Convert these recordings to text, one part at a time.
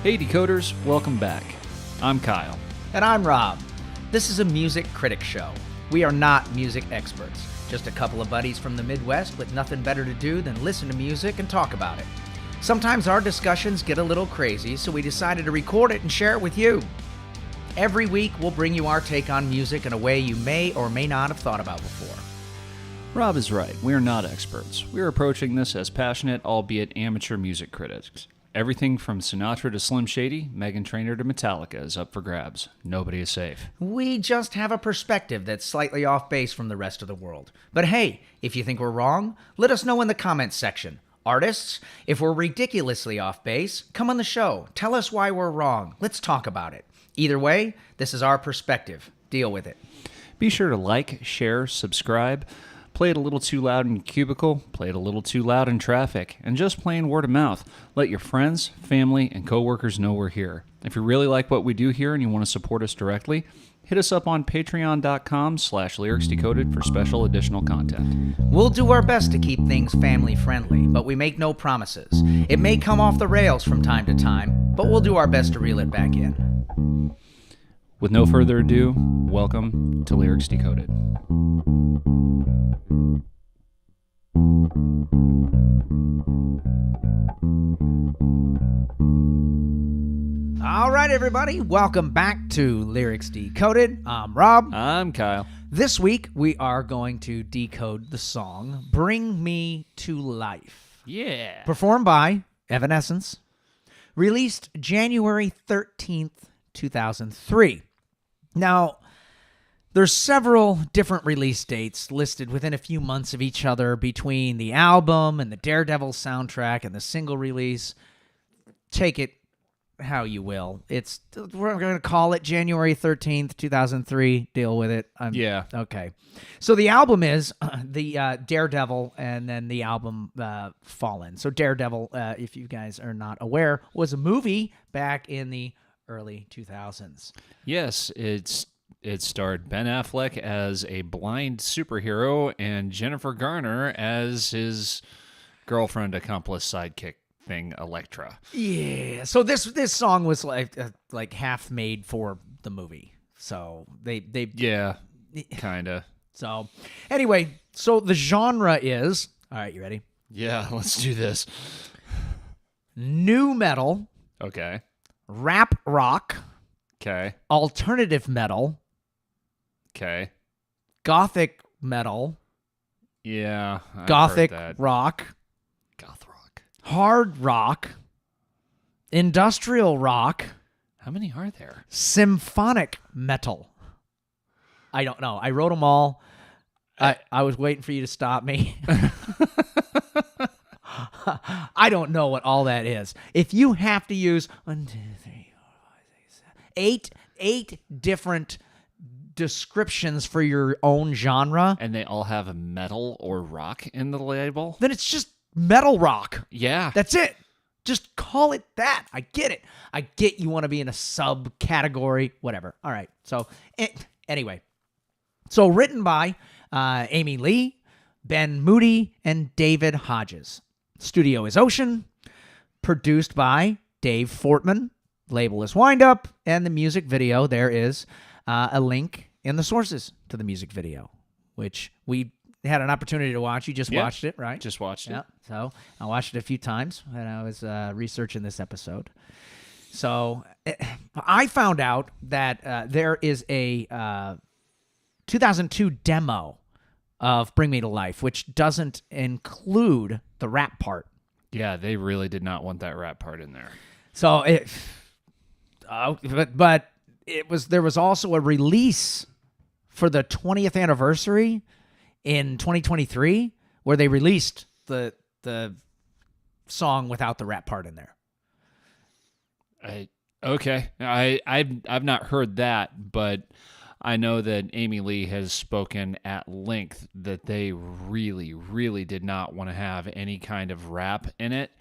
Hey Decoders, welcome back. I'm Kyle. And I'm Rob. This is a music critic show. We are not music experts, just a couple of buddies from the Midwest with nothing better to do than listen to music and talk about it. Sometimes our discussions get a little crazy, so we decided to record it and share it with you. Every week, we'll bring you our take on music in a way you may or may not have thought about before. Rob is right. We are not experts. We are approaching this as passionate, albeit amateur music critics. Everything from Sinatra to Slim Shady, Meghan Trainor to Metallica is up for grabs. Nobody is safe. We just have a perspective that's slightly off base from the rest of the world. But hey, if you think we're wrong, let us know in the comments section. Artists, if we're ridiculously off base, come on the show. Tell us why we're wrong. Let's talk about it. Either way, this is our perspective. Deal with it. Be sure to like, share, subscribe. Play it a little too loud in your cubicle, play it a little too loud in traffic, and just plain word of mouth. Let your friends, family, and coworkers know we're here. If you really like what we do here and you want to support us directly, hit us up on patreon.com/lyricsdecoded for special additional content. We'll do our best to keep things family friendly, but we make no promises. It may come off the rails from time to time, but we'll do our best to reel it back in. With no further ado, welcome to Lyrics Decoded. All right, everybody, welcome back to Lyrics Decoded. I'm Rob. I'm Kyle. This week, we are going to decode the song Bring Me to Life. Yeah. Performed by Evanescence. Released January 13th, 2003. Now, there's several different release dates listed within a few months of each other between the album and the Daredevil soundtrack and the single release. Take it how you will. We're going to call it January 13th, 2003. Deal with it. Yeah. Okay. So the album is the Daredevil and then the album Fallen. So Daredevil, if you guys are not aware, was a movie back in the early 2000s. Yes, it starred Ben Affleck as a blind superhero and Jennifer Garner as his girlfriend, accomplice, sidekick thing, Elektra. Yeah. So this song was like half made for the movie. So they Yeah, kind of. So anyway, so the genre is, all right, you ready? Yeah, let's do this. Nu metal, Okay. rap rock, Okay. alternative metal, Okay. gothic metal, Yeah. I've gothic heard that. rock, Goth rock. hard rock, industrial rock, How many are there? symphonic metal. I don't know. I wrote them all. I was waiting for you to stop me. I don't know what all that is. If you have to use 1, 2, 3, 4, 5, 6, 7, eight different descriptions for your own genre, And they all have a metal or rock in the label? then it's just metal rock. Yeah. That's it. Just call it that. I get it. I get you want to be in a subcategory, whatever. All right. So anyway, so written by Amy Lee, Ben Moody, and David Hodges. Studio is Ocean. Produced by Dave Fortman. Label is Wind Up. And the music video, there is a link in the sources to the music video, which we had an opportunity to watch. You just watched it, right? Just watched it. Yeah. So I watched it a few times when I was researching this episode. So I found out that there is a 2002 demo of Bring Me to Life, which doesn't include the rap part. Yeah, they really did not want that rap part in there. So but there was also a release for the 20th anniversary in 2023 where they released the song without the rap part in there. I've not heard that, but I know that Amy Lee has spoken at length that they really, really did not want to have any kind of rap in it,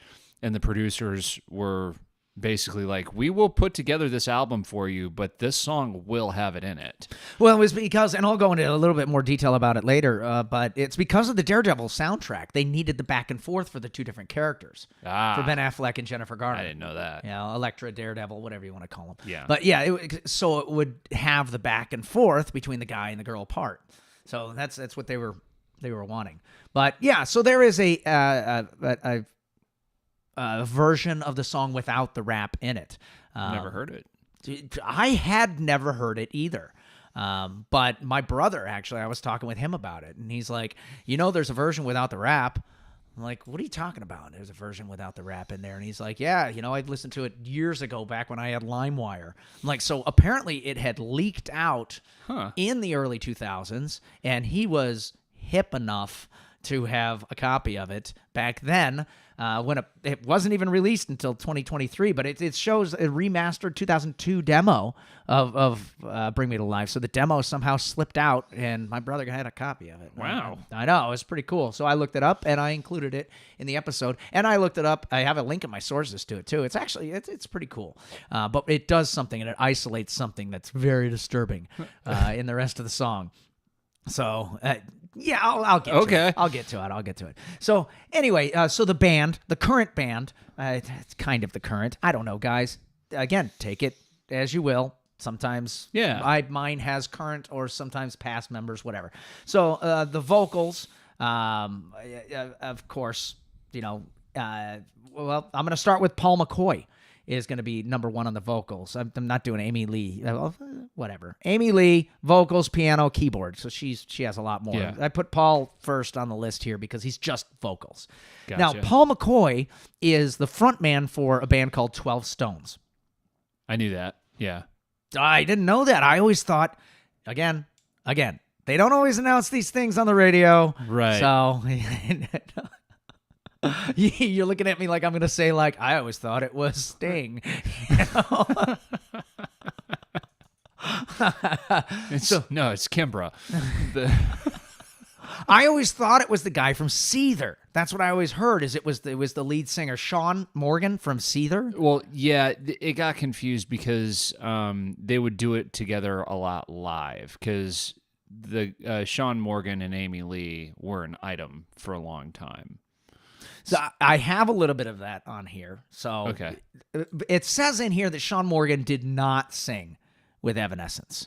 and the producers were basically like, we will put together this album for you, but this song will have it in it. Well, it was because, and I'll go into a little bit more detail about it later, but it's because of the Daredevil soundtrack. They needed the back and forth for the two different characters, for Ben Affleck and Jennifer Garner. I didn't know that. Elektra, Daredevil, whatever you want to call them. Yeah. But yeah, so it would have the back and forth between the guy and the girl part. So that's what they were wanting. But yeah, so there is a version of the song without the rap in it. Never heard it. I had never heard it either. But my brother, actually, I was talking with him about it, and he's like, there's a version without the rap. I'm like, what are you talking about? There's a version without the rap in there. And he's like, yeah, I'd listened to it years ago back when I had LimeWire. I'm like, so apparently it had leaked out in the early 2000s, and he was hip enough to have a copy of it back then, when it wasn't even released until 2023, but it shows a remastered 2002 demo of Bring Me to Life. So the demo somehow slipped out, and my brother had a copy of it. Wow. I know. It was pretty cool. So I looked it up, and I included it in the episode. And I looked it up. I have a link in my sources to it, too. It's actually, it's pretty cool. But it does something, and it isolates something that's very disturbing in the rest of the song. So, yeah, I'll get to it. I'll get to it. So, anyway, so the current band, it's kind of the current. I don't know, guys. Again, take it as you will. Sometimes mine has current or sometimes past members, whatever. So, the vocals, of course, well, I'm going to start with Paul McCoy. Is going to be number one on the vocals. I'm not doing Amy Lee. Whatever. Amy Lee, vocals, piano, keyboard. So she has a lot more. Yeah. I put Paul first on the list here because he's just vocals. Gotcha. Now, Paul McCoy is the frontman for a band called 12 Stones. I knew that. Yeah. I didn't know that. I always thought, again, they don't always announce these things on the radio. Right. So... You're looking at me like I'm going to say, like, I always thought it was Sting. No, it's Kimbra. I always thought it was the guy from Seether. That's what I always heard. It was the lead singer Sean Morgan from Seether. Well, yeah, it got confused because they would do it together a lot live because the Sean Morgan and Amy Lee were an item for a long time. So I have a little bit of that on here. So okay. It says in here that Sean Morgan did not sing with Evanescence,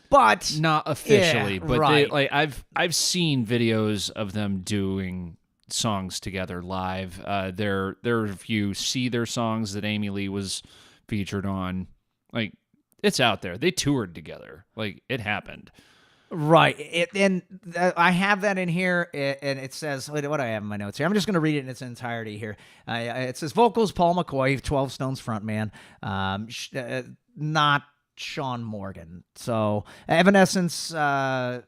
but not officially. But right. I've seen videos of them doing songs together live. There are a few Seether songs that Amy Lee was featured on. Like, it's out there. They toured together. Like, it happened. Right. I have that in here, and it says, what do I have in my notes here? I'm just going to read it in its entirety here. It says, vocals, Paul McCoy, 12 Stones frontman, not Sean Morgan. So, Evanescence, the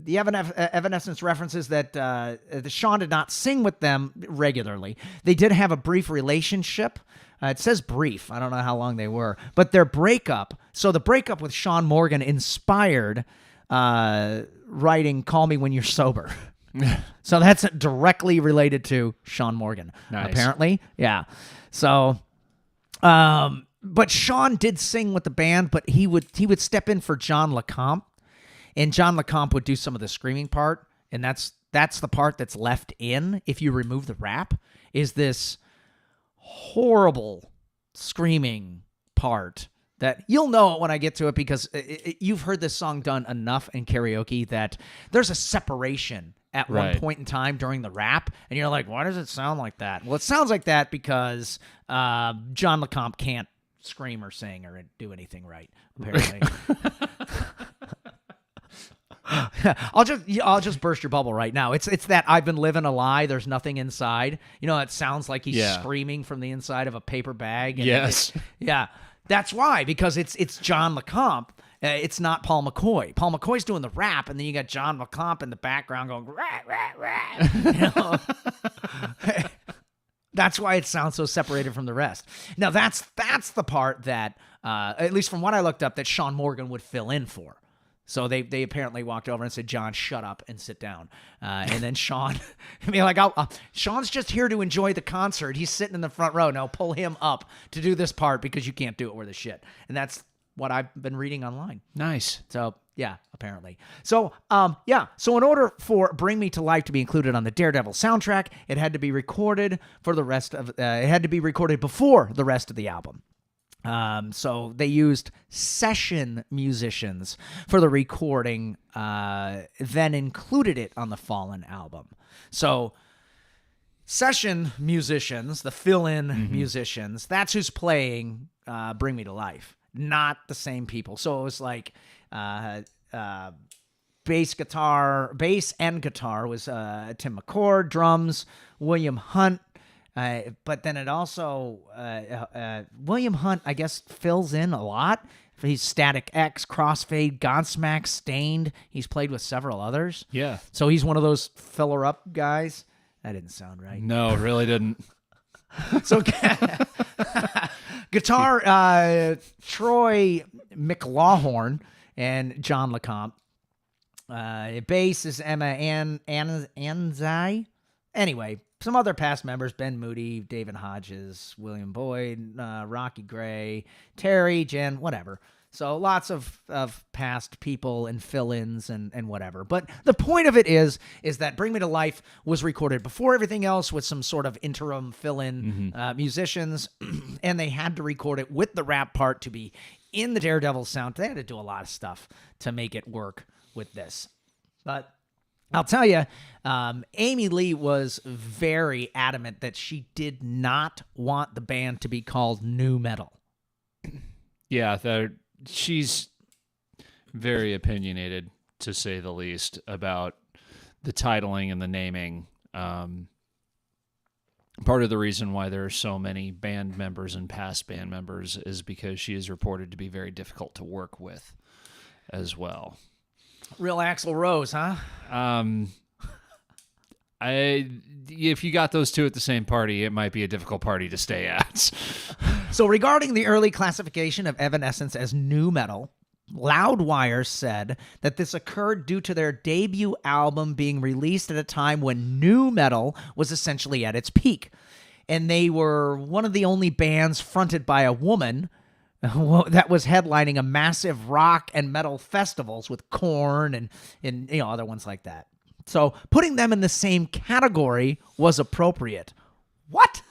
Evanescence references that Sean did not sing with them regularly. They did have a brief relationship. It says brief. I don't know how long they were. But their breakup, so the breakup with Sean Morgan inspired writing Call Me When You're Sober. So that's directly related to Sean Morgan, apparently. Yeah. So, but Sean did sing with the band, but he would step in for John LeComp, and John LeComp would do some of the screaming part, and that's the part that's left in if you remove the rap, is this horrible screaming part that you'll know it when I get to it because you've heard this song done enough in karaoke that there's a separation at one point in time during the rap, and you're like, why does it sound like that? Well, it sounds like that because John LeComp can't scream or sing or do anything right, apparently. I'll just burst your bubble right now. It's that I've been living a lie. There's nothing inside. It sounds like he's screaming from the inside of a paper bag. And yes. Yeah. That's why, because it's John LeComp. It's not Paul McCoy. Paul McCoy's doing the rap, and then you got John LeComp in the background going, rah, rah, rah. That's why it sounds so separated from the rest. Now, that's the part that, at least from what I looked up, that Sean Morgan would fill in for. So they apparently walked over and said, John, shut up and sit down. And then Sean, I mean, like, Sean's just here to enjoy the concert. He's sitting in the front row. Now pull him up to do this part because you can't do it worth a shit. And that's what I've been reading online. Nice. So, yeah, apparently. So, So in order for Bring Me to Life to be included on the Daredevil soundtrack, it had to be recorded for the rest of, it had to be recorded before the rest of the album. So they used session musicians for the recording, then included it on the Fallen album. So session musicians, the fill-in musicians, that's who's playing Bring Me to Life, not the same people. So it was like bass and guitar was Tim McCord, drums, William Hunt. But then it also, William Hunt, I guess, fills in a lot. He's Static X, Crossfade, Godsmack, Stained. He's played with several others. Yeah. So he's one of those filler-up guys. That didn't sound right. No, it really didn't. So guitar, Troy McLawhorn and John LeCompte. Bass is Emma Anzai. Anyway, some other past members, Ben Moody, David Hodges, William Boyd, Rocky Gray, Terry, Jen, whatever. So lots of past people and fill-ins and whatever. But the point of it is that Bring Me to Life was recorded before everything else with some sort of interim fill-in musicians, and they had to record it with the rap part to be in the Daredevil sound. They had to do a lot of stuff to make it work with this. But I'll tell you, Amy Lee was very adamant that she did not want the band to be called nu metal. Yeah, she's very opinionated, to say the least, about the titling and the naming. Part of the reason why there are so many band members and past band members is because she is reported to be very difficult to work with as well. Real Axl Rose, huh? If you got those two at the same party, it might be a difficult party to stay at. So regarding the early classification of Evanescence as nu metal, Loudwire said that this occurred due to their debut album being released at a time when nu metal was essentially at its peak. And they were one of the only bands fronted by a woman that was headlining a massive rock and metal festivals with Korn and other ones like that. So putting them in the same category was appropriate. What?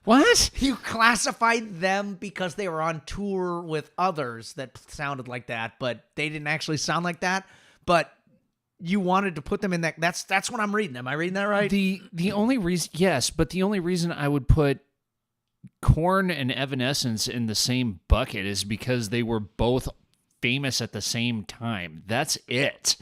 What? You classified them because they were on tour with others that sounded like that, but they didn't actually sound like that. But you wanted to put them in that. That's what I'm reading. Am I reading that right? The only reason, yes, but the only reason I would put Korn and Evanescence in the same bucket is because they were both famous at the same time. That's it.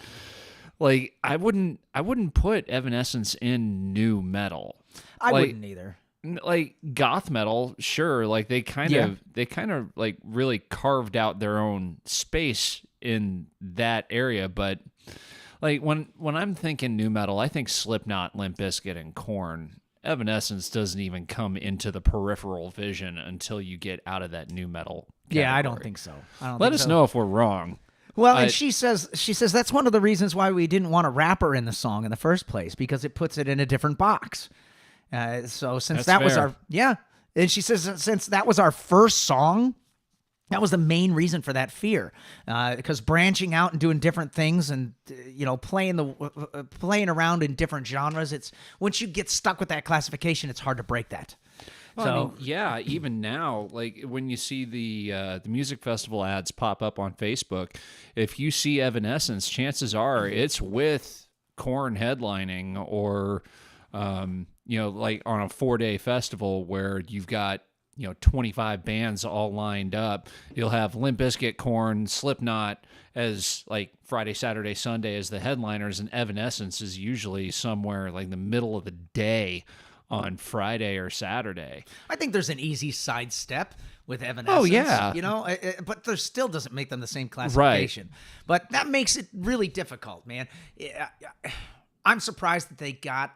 Like, I wouldn't put Evanescence in nu metal. I wouldn't either. Like goth metal, sure. Like they kind of like really carved out their own space in that area. But like when I'm thinking nu metal, I think Slipknot, Limp Bizkit, and Korn. Evanescence doesn't even come into the peripheral vision until you get out of that nu metal category. Yeah, I don't think so. Let us know if we're wrong. Well, and she says that's one of the reasons why we didn't want a rapper in the song in the first place, because it puts it in a different box. So since that was and she says since that was our first song, that was the main reason for that fear, because branching out and doing different things and playing around in different genres, it's once you get stuck with that classification, it's hard to break that. Well, I mean, yeah, even now, like when you see the music festival ads pop up on Facebook, if you see Evanescence, chances are it's with Korn headlining or, like on a 4-day festival where you've got 25 bands all lined up. You'll have Limp Bizkit, Korn, Slipknot as like Friday, Saturday, Sunday as the headliners, and Evanescence is usually somewhere like the middle of the day on Friday or Saturday. I think there's an easy sidestep with Evanescence. Oh, yeah. But there still doesn't make them the same classification. Right. But that makes it really difficult, man. I'm surprised that they got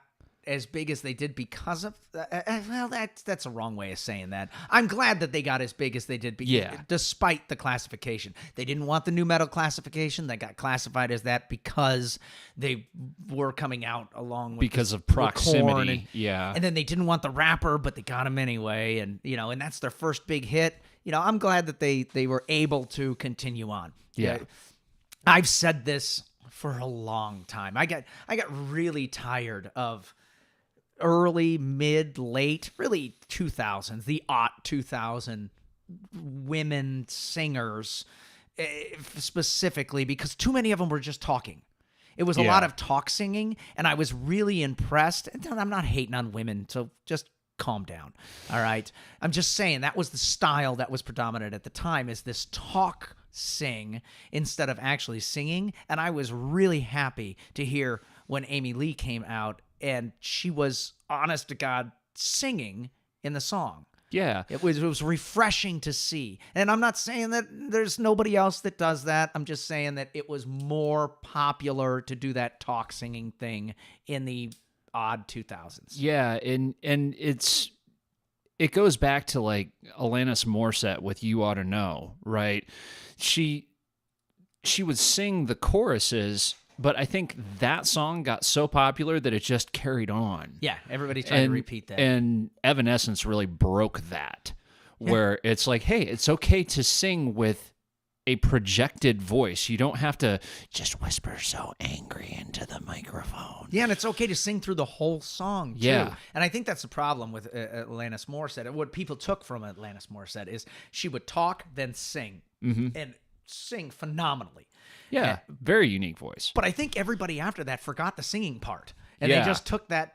as big as they did because of well, that's a wrong way of saying that. I'm glad that they got as big as they did despite the classification. They didn't want the new metal classification. They got classified as that because they were coming out along with because of proximity. And, and then they didn't want the rapper, but they got him anyway, and and that's their first big hit. I'm glad that they were able to continue on. Yeah. I've said this for a long time. I got really tired of early, mid, late, really 2000s, the 2000 women singers specifically, because too many of them were just talking. It was a lot of talk singing, and I was really impressed. And I'm not hating on women, so just calm down. All right. I'm just saying that was the style that was predominant at the time, is this talk sing instead of actually singing. And I was really happy to hear when Amy Lee came out and she was, honest to God, singing in the song. Yeah. It was refreshing to see. And I'm not saying that there's nobody else that does that. I'm just saying that it was more popular to do that talk singing thing in the odd 2000s. Yeah, and it goes back to like Alanis Morissette with "You Ought to Know," right? She would sing the choruses, but I think that song got so popular that it just carried on. Yeah, everybody tried to repeat that. And Evanescence really broke that, where it's like, hey, it's okay to sing with a projected voice. You don't have to just whisper so angry into the microphone. Yeah, and it's okay to sing through the whole song, too. Yeah. And I think that's the problem with Alanis Morissette. What people took from Alanis Morissette is she would talk, then sing, and sing phenomenally. Yeah, very unique voice. But I think everybody after that forgot the singing part. And they just took that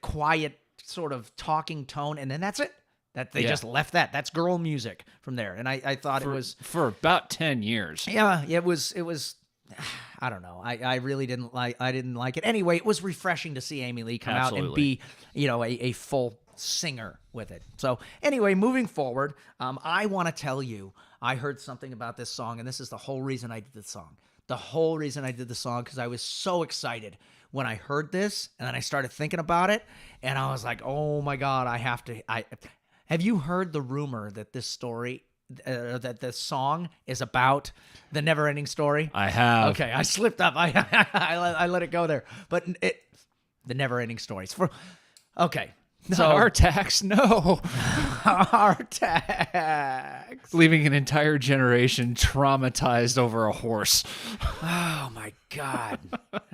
quiet sort of talking tone, and then that's it. That they just left that. That's girl music from there. And I thought it was for about 10 years. Yeah, it was I don't know. I really didn't like it. Anyway, it was refreshing to see Amy Lee come out and be, a full singer with it. So anyway, moving forward, I want to tell you, I heard something about this song, and this is the whole reason I did the song. The whole reason I did the song, because I was so excited when I heard this, and then I started thinking about it, and I was like, oh my God, have you heard the rumor that this story, that this song is about the never-ending story? I have. Okay, I slipped up. I let it go there. But the never-ending stories. Okay. So Artax, no. Artax. Leaving an entire generation traumatized over a horse. Oh, my God.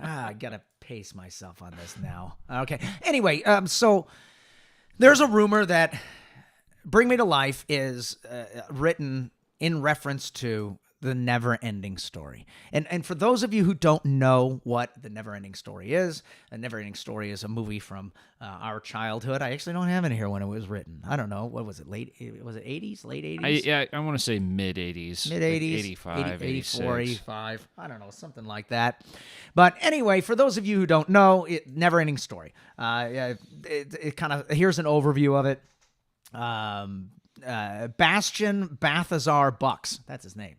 I got to pace myself on this now. Okay. Anyway, so there's a rumor that Bring Me to Life is written in reference to the Never-Ending Story. And for those of you who don't know what the Never-Ending Story is, a Never-Ending Story is a movie from our childhood. I actually don't have it here when it was written. I don't know. What was it? Was it 80s? Late 80s? I want to say mid-80s. Mid-80s. Like 85, 84, 85. I don't know. Something like that. But anyway, for those of you who don't know, Never-Ending Story. It kind of, here's an overview of it. Bastian Balthazar Bucks. That's his name.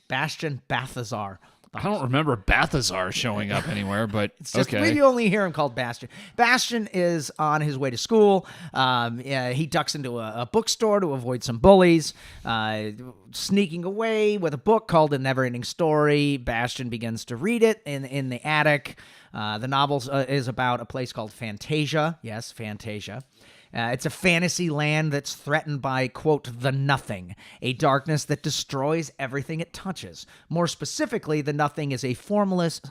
Bastian Balthazar Bucks. I don't remember Balthazar showing up anywhere, but It's just, okay. we only hear him called Bastian. Bastian is on his way to school. He ducks into a bookstore to avoid some bullies. Sneaking away with a book called The Never-Ending Story. Bastian begins to read it in the attic. The novel is about a place called Fantasia. Yes, Fantasia. It's a fantasy land that's threatened by, quote, the Nothing, a darkness that destroys everything it touches. More specifically, the Nothing is a formless,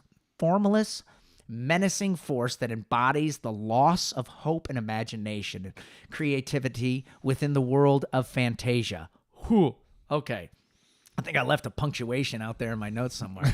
menacing force that embodies the loss of hope and imagination and creativity within the world of Fantasia. Whew. Okay. I think I left a punctuation out there in my notes somewhere.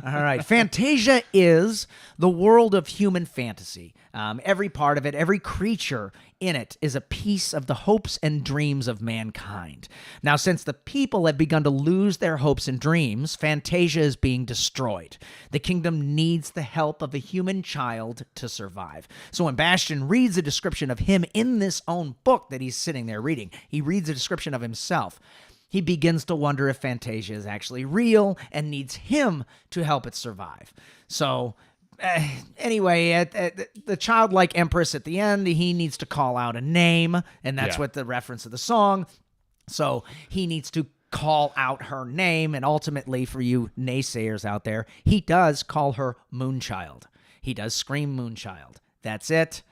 All right. Fantasia is the world of human fantasy. Every part of it, every creature in it is a piece of the hopes and dreams of mankind. Now, since the people have begun to lose their hopes and dreams, Fantasia is being destroyed. The kingdom needs the help of a human child to survive. So when Bastian reads a description of him in this own book that he's sitting there reading, he reads a description of himself. He begins to wonder if Fantasia is actually real and needs him to help it survive. So anyway, at the childlike empress at the end, he needs to call out a name, and that's what the reference of the song. So he needs to call out her name, and ultimately, for you naysayers out there, he does call her Moonchild. He does scream Moonchild. That's it.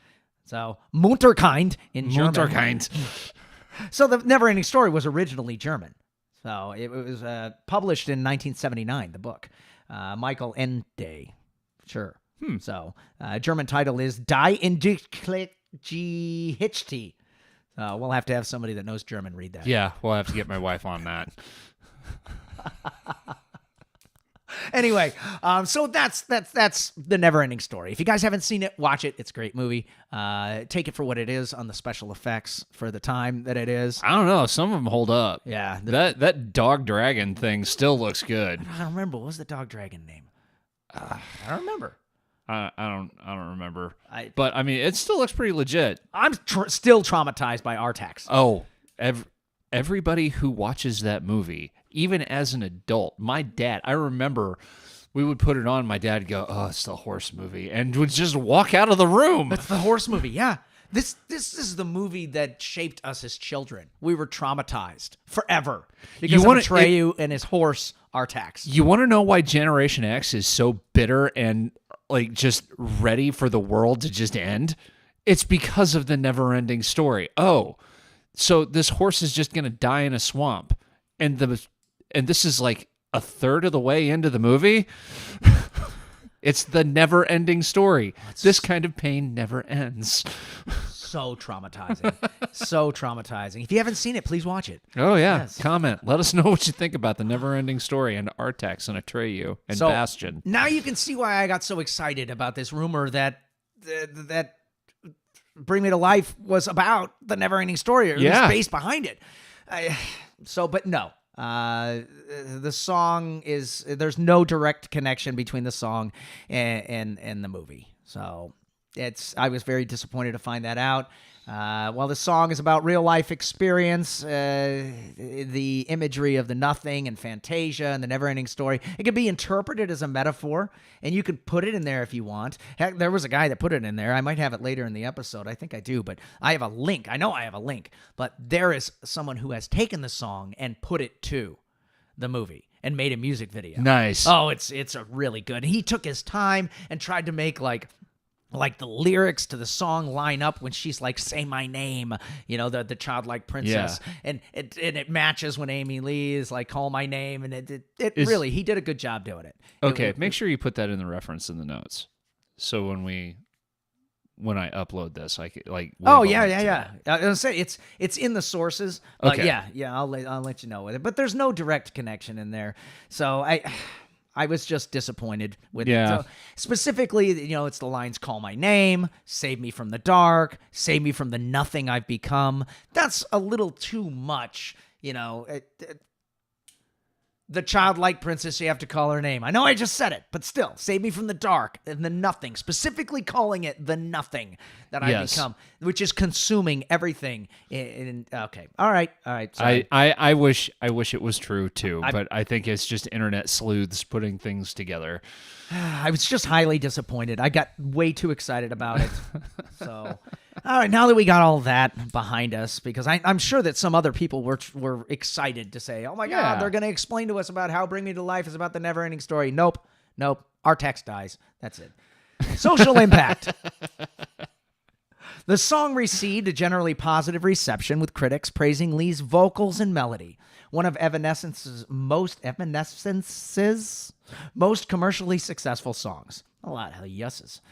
So Munterkind in German. Munterkind. So the Neverending Story was originally German. So it was published in 1979, the book. Michael Ende. Sure. So German title is Die in Hichti. We'll have to have somebody that knows German read that. Yeah, we'll have to get my wife on that. Anyway, so that's the Neverending Story. If you guys haven't seen it, watch it. It's a great movie. Take it for what it is on the special effects for the time that it is. I don't know. Some of them hold up. Yeah. That dog dragon thing still looks good. I don't remember. What was the dog dragon name? I don't remember. I don't remember. But I mean, it still looks pretty legit. I'm still traumatized by Artax. Oh, everybody who watches that movie, even as an adult, my dad, I remember we would put it on. My dad would go, "Oh, it's the horse movie," and would just walk out of the room. It's the horse movie. Yeah. This is the movie that shaped us as children. We were traumatized forever because of Atreyu and his horse, Artax. You want to know why Generation X is so bitter and like just ready for the world to just end? It's because of the Neverending Story. Oh, so this horse is just going to die in a swamp, and this is like a third of the way into the movie. It's the never-ending story. This kind of pain never ends. So traumatizing. So traumatizing. If you haven't seen it, please watch it. Oh, yeah. Yes. Comment. Let us know what you think about the never-ending story and Artax and Atreyu and Bastion. Now you can see why I got so excited about this rumor that Bring Me to Life was about the never-ending story, or the space behind it. But no. The song there's no direct connection between the song and the movie. So I was very disappointed to find that out. While the song is about real life experience, the imagery of the nothing and Fantasia and the never-ending story, it could be interpreted as a metaphor, and you could put it in there if you want. Heck, there was a guy that put it in there. I might have it later in the episode. I think I do, but I have a link. I know I have a link, but there is someone who has taken the song and put it to the movie and made a music video. Nice. Oh, it's a really good. He took his time and tried to make like the lyrics to the song line up when she's like, "Say my name," the childlike princess, and it matches when Amy Lee is like, "Call my name," and it really, he did a good job doing it. Okay, make sure you put that in the reference in the notes, so when I upload this, I like. Oh yeah. I was gonna say it's in the sources. But okay. Yeah. I'll let you know with it, but there's no direct connection in there, so I was just disappointed with it. So specifically, it's the lines, "Call my name," "Save me from the dark," "Save me from the nothing I've become." That's a little too much, the childlike princess, you have to call her name. I know I just said it, but still, "Save me from the dark," and the nothing, specifically calling it the nothing that I become, which is consuming everything. Okay. All right. Sorry. I wish it was true too, but I think it's just internet sleuths putting things together. I was just highly disappointed. I got way too excited about it. So, all right, now that we got all that behind us, because I'm sure that some other people were excited to say, "Oh my God, they're going to explain to us about how Bring Me to Life is about the never-ending story." Nope. Artax dies. That's it. Social impact. The song received a generally positive reception, with critics praising Lee's vocals and melody. One of Evanescence's most commercially successful songs. A lot of yeses.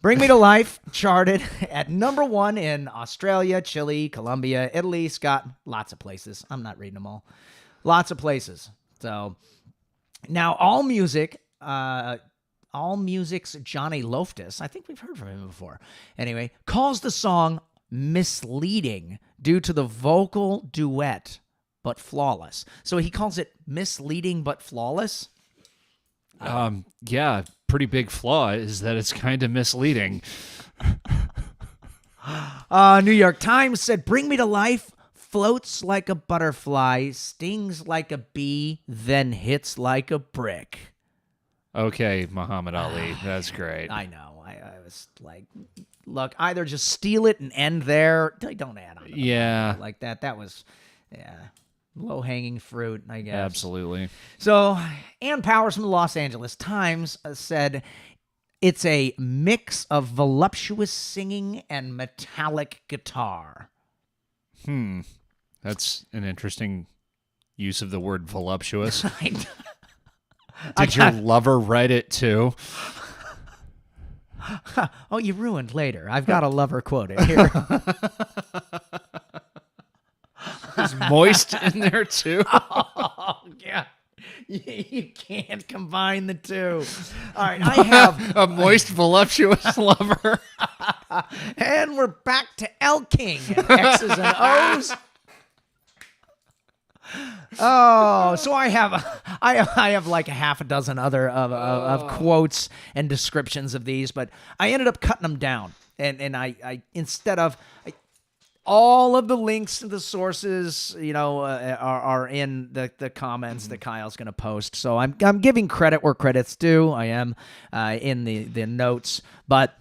Bring Me to Life charted at #1 in Australia, Chile, Colombia, Italy, Scotland, lots of places. I'm not reading them all. Lots of places. So now AllMusic's Johnny Loftus, I think we've heard from him before. Anyway, calls the song misleading due to the vocal duet, but flawless. So he calls it misleading but flawless. Pretty big flaw is that it's kind of misleading. New York Times said, "Bring Me to Life floats like a butterfly, stings like a bee, then hits like a brick." Okay, Muhammad Ali. That's great. I know. I was like, look, either just steal it and end there. Don't add on to the Yeah. like that. That was, yeah, low-hanging fruit, I guess. Absolutely. So, Ann Powers from the Los Angeles Times said, it's a mix of voluptuous singing and metallic guitar. That's an interesting use of the word voluptuous. I Did your lover write it too? Oh, you ruined later. I've got a lover quote in here. Is moist in there too? Oh, yeah. You can't combine the two. All right, I have... A moist, voluptuous lover. And we're back to El King and X's and O's. Oh, so I have like a half a dozen other of quotes and descriptions of these, but I ended up cutting them down, and I instead of all of the links to the sources, are in the comments that Kyle's going to post. So I'm giving credit where credit's due. I am in the notes, but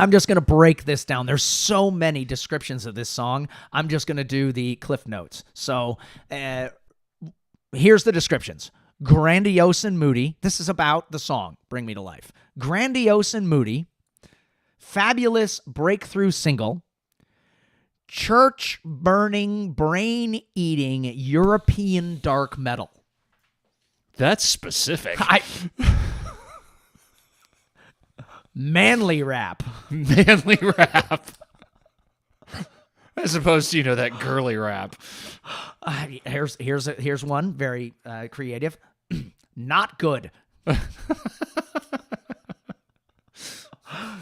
I'm just going to break this down. There's so many descriptions of this song. I'm just going to do the cliff notes. So here's the descriptions. Grandiose and moody. This is about the song, Bring Me to Life. Grandiose and moody. Fabulous breakthrough single. Church-burning, brain-eating European dark metal. That's specific. Manly rap. Manly rap. As opposed to, that girly rap. Here's one very creative. Not good.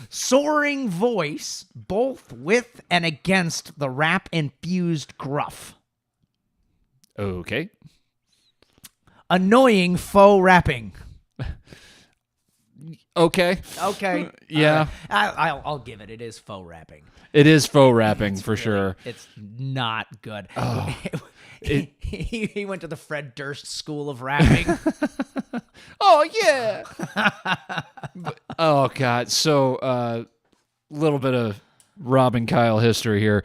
Soaring voice, both with and against the rap-infused gruff. Okay. Annoying faux rapping. Okay. Yeah. I'll give it. It is faux rapping. It is faux rapping for sure. It's not good. Oh, he went to the Fred Durst School of Rapping. Oh, yeah. Oh, God. So, little bit of Rob and Kyle history here.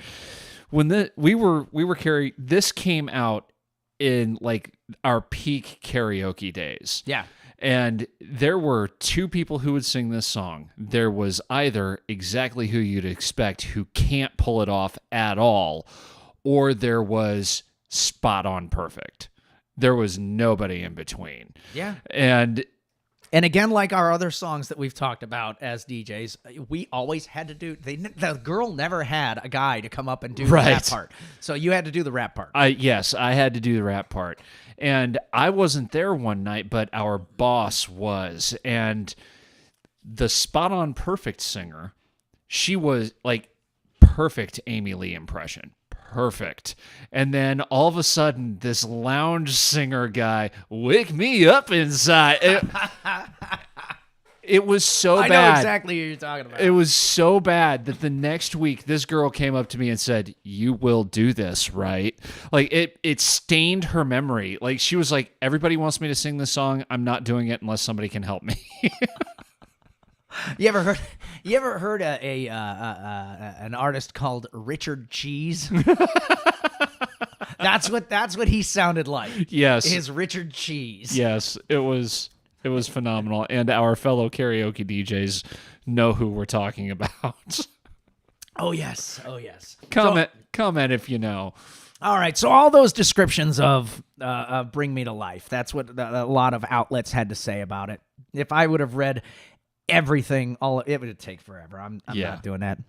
When we were carrying, this came out in like our peak karaoke days. Yeah. And there were two people who would sing this song. There was either exactly who you'd expect, who can't pull it off at all, or there was spot on perfect. There was nobody in between. Yeah. And again, like our other songs that we've talked about as DJs, we always had to do. The girl never had a guy to come up and do the rap part, so you had to do the rap part. Yes, I had to do the rap part, and I wasn't there one night, but our boss was, and the spot on perfect singer, she was like perfect Amy Lee impression. Perfect. And then all of a sudden, this lounge singer guy, wake me up inside. It was so bad. I know exactly what you're talking about. It was so bad that the next week, this girl came up to me and said, "You will do this, right?" Like, it stained her memory. Like, she was like, "Everybody wants me to sing this song. I'm not doing it unless somebody can help me." You ever heard an artist called Richard Cheese? That's what he sounded like. Yes. His Richard Cheese. Yes, it was phenomenal, and our fellow karaoke DJs know who we're talking about. Oh yes. Comment if you know. All right, so all those descriptions of Bring Me to Life, that's what a lot of outlets had to say about it. If I would have read everything, it would take forever. I'm not doing that.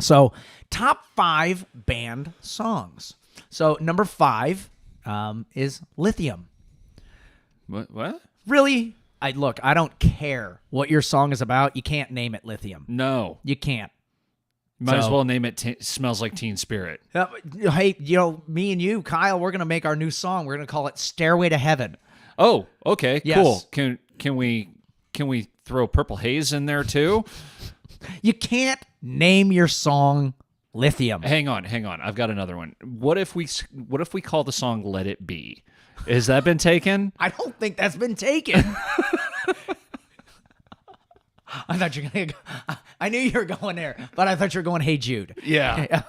So, top 5 band songs. So, number 5 is Lithium. What? Really? I don't care what your song is about. You can't name it Lithium. No. You can't. Might as well name it Smells Like Teen Spirit. Hey, me and you, Kyle, we're going to make our new song. We're going to call it Stairway to Heaven. Oh, okay. Yes. Cool. Can we throw Purple Haze in there too? You can't name your song Lithium. Hang on. I've got another one. What if we call the song Let It Be? Has that been taken? I don't think that's been taken. I thought you were going to go. I knew you were going there, but I thought you were going, Hey Jude. Yeah.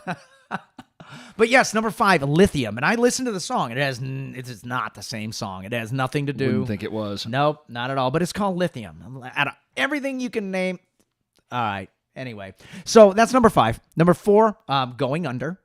But yes, number 5, Lithium. And I listened to the song. It's not the same song. It has nothing to do. Wouldn't think it was. Nope, not at all. But it's called Lithium. Out of everything you can name. All right. Anyway, so that's number 5. Number 4, Going Under.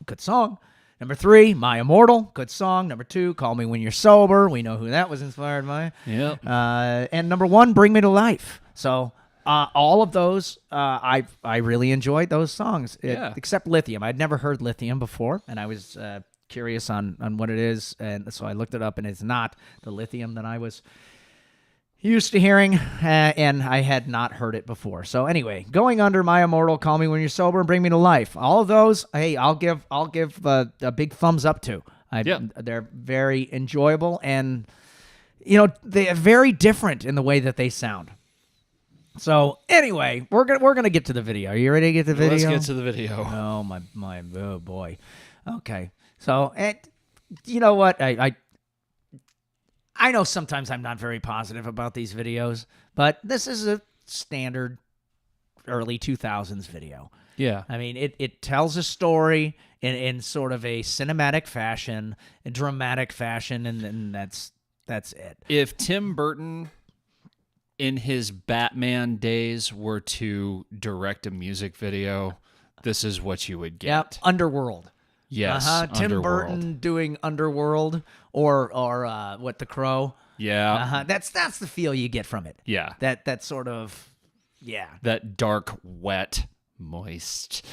Good song. Number 3, My Immortal. Good song. Number 2, Call Me When You're Sober. We know who that was inspired by. Yep. And number 1, Bring Me to Life. So all of those, I really enjoyed those songs, except Lithium. I'd never heard Lithium before, and I was curious on what it is, and so I looked it up, and it's not the Lithium that I was used to hearing, and I had not heard it before. So anyway, Going Under, My Immortal, Call Me When You're Sober, and Bring Me to Life. All of those, hey, I'll give a big thumbs up to. They're very enjoyable, and they are very different in the way that they sound. So anyway, we're gonna get to the video. Are you ready to get to the video? Let's get to the video. Oh boy. Okay. So you know what? I know sometimes I'm not very positive about these videos, but this is a standard early 2000s video. Yeah. I mean, it tells a story in sort of a cinematic fashion, a dramatic fashion, and that's it. If Tim Burton in his Batman days were to direct a music video, this is what you would get. Yep, Underworld. Yes, Tim Underworld. Burton doing Underworld or what, The Crow. Yeah. That's the feel you get from it. Yeah. That sort of, yeah. That dark, wet, moist,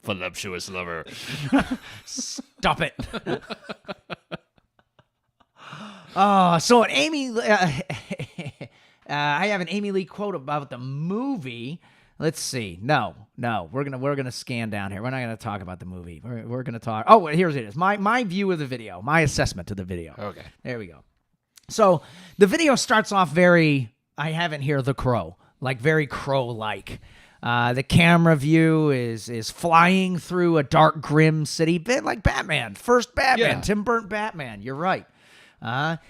voluptuous lover. Stop it. So an Amy, I have an Amy Lee quote about the movie. Let's see. No, we're gonna scan down here. We're not gonna talk about the movie. We're gonna talk. Oh, here's it is. My view of the video, my assessment of the video. Okay, there we go. So the video starts off very. I have in here The Crow, like very Crow-like. The camera view is flying through a dark, grim city, bit like Batman. First Batman, Tim Burton Batman. You're right.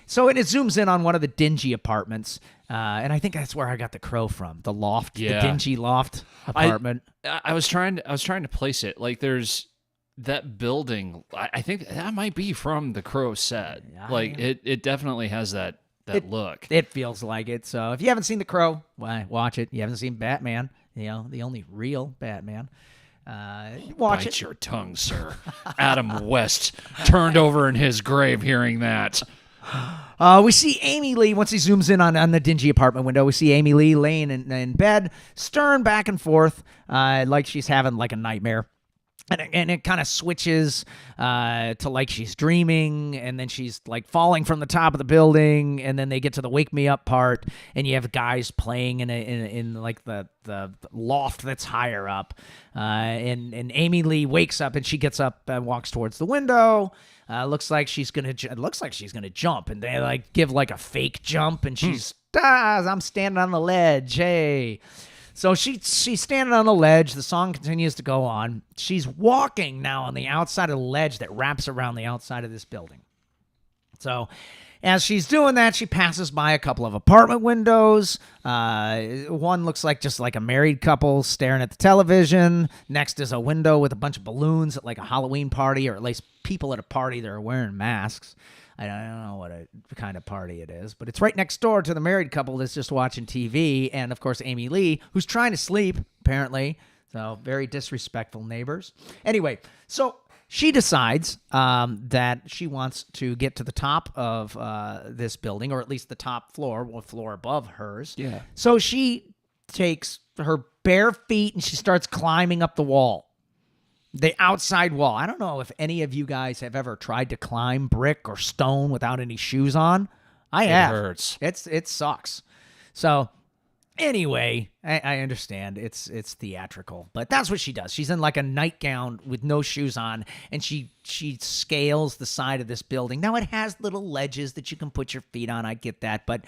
So it zooms in on one of the dingy apartments, and I think that's where I got The Crow from. The loft, the dingy loft apartment. I was trying to place it. Like there's that building. I think that might be from the Crow set. Like it definitely has that look. It feels like it. So if you haven't seen The Crow, why watch it? You haven't seen Batman, the only real Batman. Watch Bite it. your tongue, sir. Adam West turned over in his grave hearing that. We see Amy Lee, once he zooms in on the dingy apartment window, we see Amy Lee laying in bed, stirring back and forth, like she's having like a nightmare. And it kind of switches to like she's dreaming, and then she's like falling from the top of the building, and then they get to the wake me up part, and you have guys playing in like the loft that's higher up, and Amy Lee wakes up and she gets up and walks towards the window. Looks like she's gonna jump, and they like give like a fake jump, and she's I'm standing on the ledge, hey. So she's standing on the ledge. The song continues to go on. She's walking now on the outside of the ledge that wraps around the outside of this building. So as she's doing that, she passes by a couple of apartment windows. One looks like just like a married couple staring at the television. Next is a window with a bunch of balloons at like a Halloween party, or at least people at a party that are wearing masks. I don't know what kind of party it is, but it's right next door to the married couple that's just watching TV, and of course Amy Lee, who's trying to sleep, apparently. So very disrespectful neighbors. Anyway, so she decides that she wants to get to the top of this building, or at least the top floor, one floor above hers. Yeah. So she takes her bare feet and she starts climbing up the wall. The outside wall. I don't know if any of you guys have ever tried to climb brick or stone without any shoes on. I have. It hurts. It sucks. So anyway, I understand it's theatrical, but that's what she does. She's in like a nightgown with no shoes on, and she scales the side of this building. Now it has little ledges that you can put your feet on. I get that, but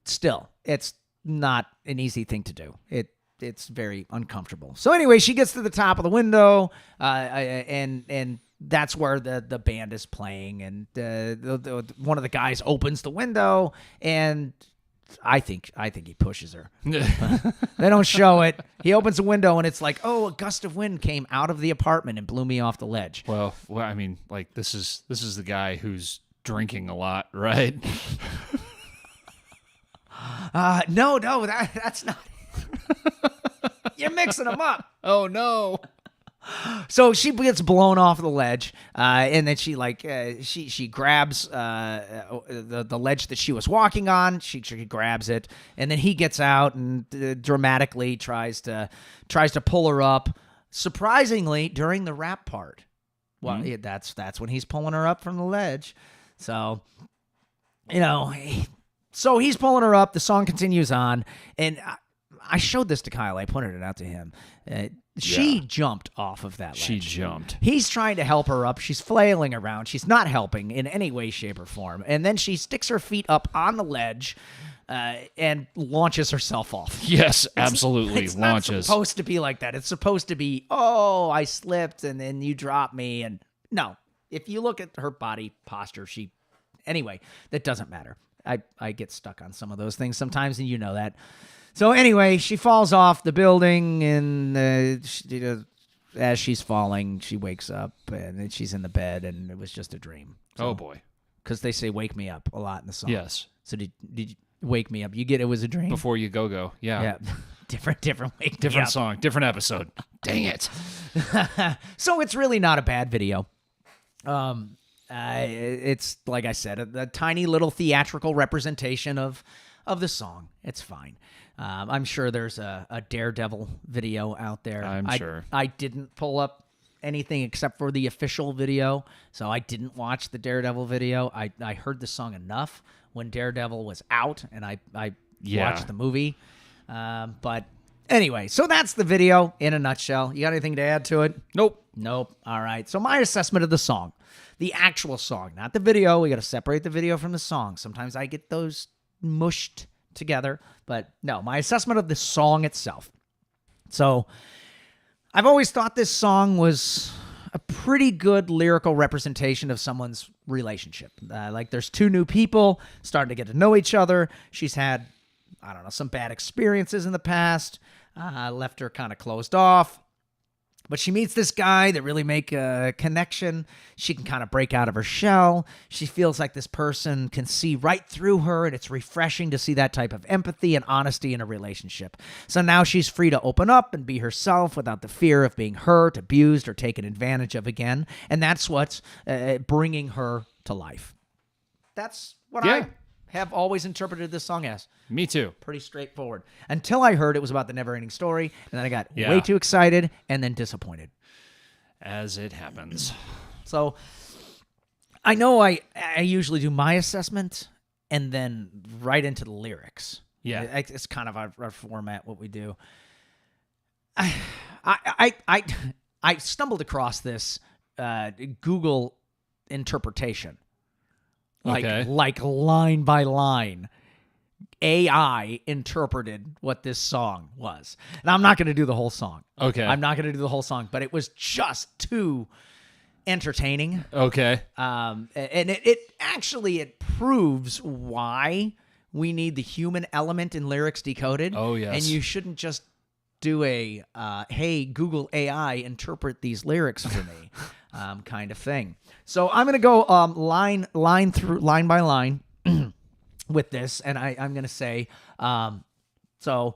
still, it's not an easy thing to do. It's very uncomfortable. So anyway, she gets to the top of the window, and that's where the band is playing. And one of the guys opens the window, and I think he pushes her. They don't show it. He opens a window and it's like, oh, a gust of wind came out of the apartment and blew me off the ledge. Well, I mean, like this is the guy who's drinking a lot, right? No, that's not it. You're mixing them up. Oh no. So she gets blown off the ledge, and then she she grabs the ledge that she was walking on. She grabs it, and then he gets out and dramatically tries to pull her up. Surprisingly, during the rap part, well, that's when he's pulling her up from the ledge. So, so he's pulling her up. The song continues on, and I showed this to Kyle. I pointed it out to him. She jumped off of that ledge. She jumped. He's trying to help her up. She's flailing around. She's not helping in any way, shape, or form. And then she sticks her feet up on the ledge and launches herself off. Yes, absolutely. It's launches. not supposed to be like that. It's supposed to be, oh, I slipped and then you dropped me. And no, if you look at her body posture, anyway, that doesn't matter. I get stuck on some of those things sometimes, and you know that. So anyway, she falls off the building, and as she's falling, she wakes up, and then she's in the bed, and it was just a dream. So, oh boy, because they say "wake me up" a lot in the song. Yes. So did you wake me up? You get it was a dream Before you go. Yeah. Yeah, different wake Different me up. song, different episode. Dang it. So it's really not a bad video. It's like I said, a tiny little theatrical representation of the song. It's fine. I'm sure there's a Daredevil video out there. I'm sure. I didn't pull up anything except for the official video, so I didn't watch the Daredevil video. I heard the song enough when Daredevil was out, and I watched the movie. But anyway, so that's the video in a nutshell. You got anything to add to it? Nope. All right. So my assessment of the song, the actual song, not the video. We got to separate the video from the song. Sometimes I get those mushed together, but no, my assessment of the song itself. So I've always thought this song was a pretty good lyrical representation of someone's relationship. Like there's two new people starting to get to know each other. She's had, I don't know, some bad experiences in the past, left her kind of closed off. But she meets this guy that really make a connection. She can kind of break out of her shell. She feels like this person can see right through her, and it's refreshing to see that type of empathy and honesty in a relationship. So now she's free to open up and be herself without the fear of being hurt, abused, or taken advantage of again. And that's what's bringing her to life. That's what I have always interpreted this song as. Me too. Pretty straightforward. Until I heard it was about the never-ending story, and then I got way too excited and then disappointed. As it happens. So I know I usually do my assessment and then right into the lyrics. Yeah. It's kind of our format, what we do. I stumbled across this Google interpretation. Like line by line, AI interpreted what this song was. And I'm not going to do the whole song. Okay. I'm not going to do the whole song, but it was just too entertaining. Okay. And it proves why we need the human element in lyrics decoded. Oh, yes. And you shouldn't just do a, hey, Google AI, interpret these lyrics for me kind of thing. So I'm going to go line by line with this, and I'm going to say, so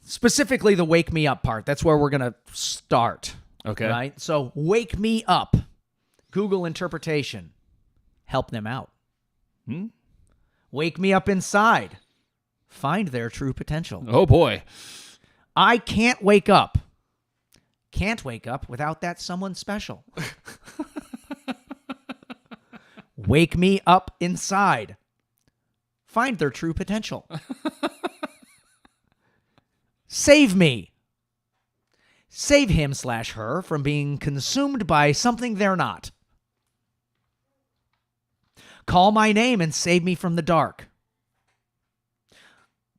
specifically the wake me up part. That's where we're going to start. Okay. Right? So wake me up. Google interpretation. Help them out. Wake me up inside. Find their true potential. Oh, boy. I can't wake up. Can't wake up without that someone special. Wake me up inside. Find their true potential. Save me. Save him/her from being consumed by something they're not. Call my name and save me from the dark.